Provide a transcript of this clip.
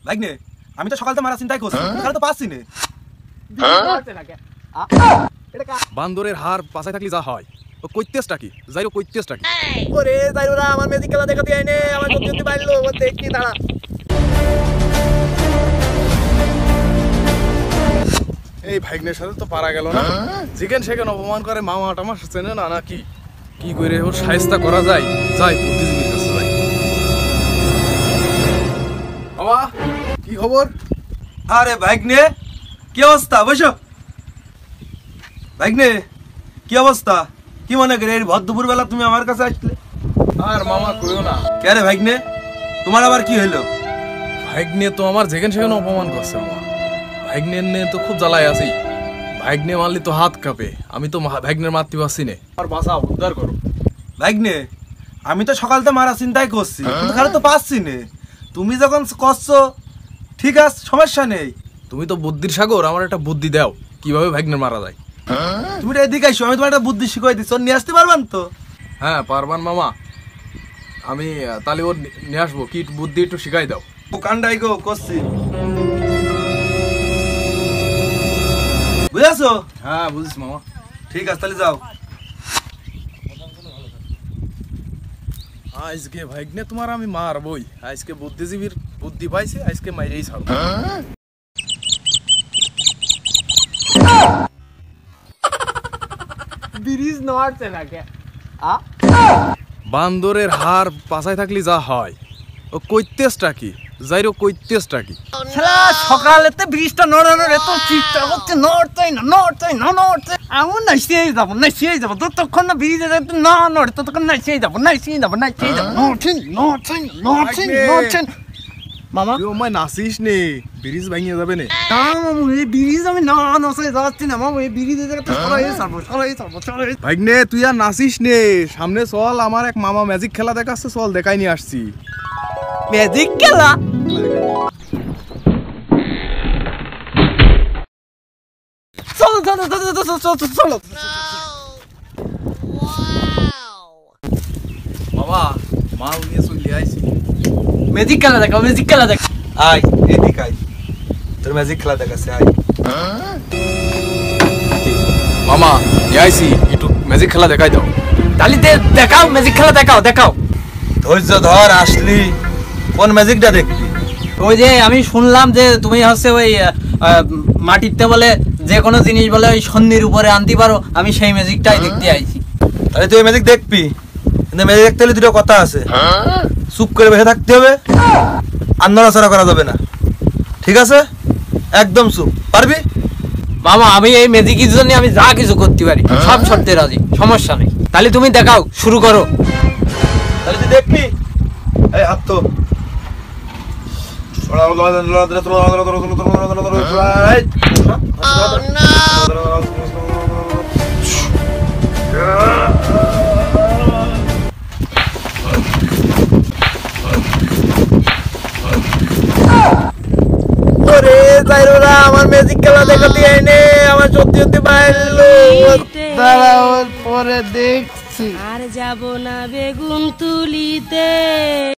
ভাগ্নে আমি তো সকাল থেকে মারা চিন্তাই করছি তাহলে তো পাচ্ছি না। বান্দরের হার পাছায় থাকলে যা হয় ও কইতেছটা কি যাইরো কইতেছটা কি ওরে যাইরোরা আমার ম্যাজিক খেলা দেখাতে আইনে আমার যদি বাইরলো ও দেখি দাঁড়া। এই ভাগ্নের সাথে তো পারা গেল না। যেখান সেখানে অপমান করে মামা টামা চেনে না নাকি কি করে ওর শায়েস্তা করা যায় যাই বুদ্ধিজীবীর কাছে যাই। বাবা কি খবর? আরে ভাগ্নে কি অবস্থা? বসো ভাগ্নে কি অবস্থা? কি মনে করে এই ভর দুপুর বেলা তুমি আমার কাছে আসলে? আর মামা কইও না। কে রে ভাগ্নে তোমার আবার কি হইলো? ভাগ্নে তো আমার যেখান সেখানে অপমান করছে মামা। ভাগ্নের নিয়ে তো খুব জ্বালায় আছি। ভাগ্নে মারলি তো হাত কাঁপে। আমি তো ভাগ্নের মারতে পারছি না। আর বাঁচা উদ্ধার করো। ভাগ্নে আমি তো সকাল থেকে মারা চিন্তাই করছি কিন্তু খালি তো পাচ্ছি না। তুমি যখন করছো ঠিক আছে সমস্যা নেই। তুমি তো বুদ্ধির সাগর, আমার একটা বুদ্ধি দাও কিভাবে ভাগ্নের মারা যায়। তুমি এদিকে আইসো আমি তোমার একটা বুদ্ধি শিখাই দিচ্ছি, নিয়ে আসতে পারবেন তো? হ্যাঁ পারবান মামা। আমি তাহলে ওর নিয়ে আসবো, কি বুদ্ধি একটু শিখাই দাও। কান্ডাই গো করছি বুঝেছো? হ্যাঁ বুঝিস মামা। ঠিক আছে তাহলে যাও। আজকে ভাগ্নে তোমার আমি মারবই। আজকে বুদ্ধিজীবীর বুদ্ধি পাইছে, আজকে মাইরেই ছাড়ব। ব্রিজ নড়ছে না কে? বান্দরের হার পাছায় থাকলে যা হয় ও কইতেছটা কি যাইরো কইতেছটা কি শালা সকালেতে ব্রিজটা নড়ানোর এত চিন্তা হচ্ছে, নড়তেই না নড়তেই না নড়তে এমন না সেই যাবো ততক্ষণ না ব্রিজে যাতে না নড়ে ততক্ষণ না সেই যাবো নড়ছেন মামা। তুই ওমায় নাচিস নে, ব্রিজ ভাঙিয়ে যাবে নে। না মামু এই ব্রিজ আমি না নড়ছে যাচ্ছি না মামু, এই ব্রিজে যাতে সরাই ছাড়বো। ভাগ্নে তুই আর নাচিস নে, সামনে চল, আমার এক মামা ম্যাজিক খেলা দেখাচ্ছে, চল দেখাই নিয়ে আসছি। ম্যাজিক খেলা? চলো বাবা মাল নিয়ে চলে আইছি। ম্যাজিক খেলা দেখাও। আয় এদিকে আয়, তোর ম্যাজিক খেলা দেখাচ্ছে আয়। মামা নিয়ে আইছি, একটু ম্যাজিক খেলা দেখাই দাও। তাহলে দেখাও ম্যাজিক খেলা দেখাও। ধৈর্য ধর, আসলি কোন ম্যাজিকটা দেখবি? ওই যে আমি শুনলাম যে তুমি হচ্ছে ওই মাটিতে বলে যে কোনো জিনিস বলে ওই সন্ধির উপরে আনতে পারো, আমি সেই ম্যাজিকটাই দেখতে আইছি। তাহলে তুই ম্যাজিক দেখবি, কিন্তু ম্যাজিক দেখতে হলে দুটো কথা আছে। চুপ করে বসে থাকতে হবে আর নড়াচড়া করা যাবে না, ঠিক আছে? একদম চুপ, পারবি? মামা আমি এই ম্যাজিকের জন্য আমি যা কিছু করতে পারি, সব শর্তে রাজি, সমস্যা নেই। তাহলে তুমি দেখাও, শুরু করো। তাহলে তুই দেখবি। এই হাত তো আমার ম্যাজিক খেলা দেখাতে আইনে আমার সত্যি বাইরলো। দাঁড়াও পরে দেখছি। আর যাব না বেগুন তুলিতে।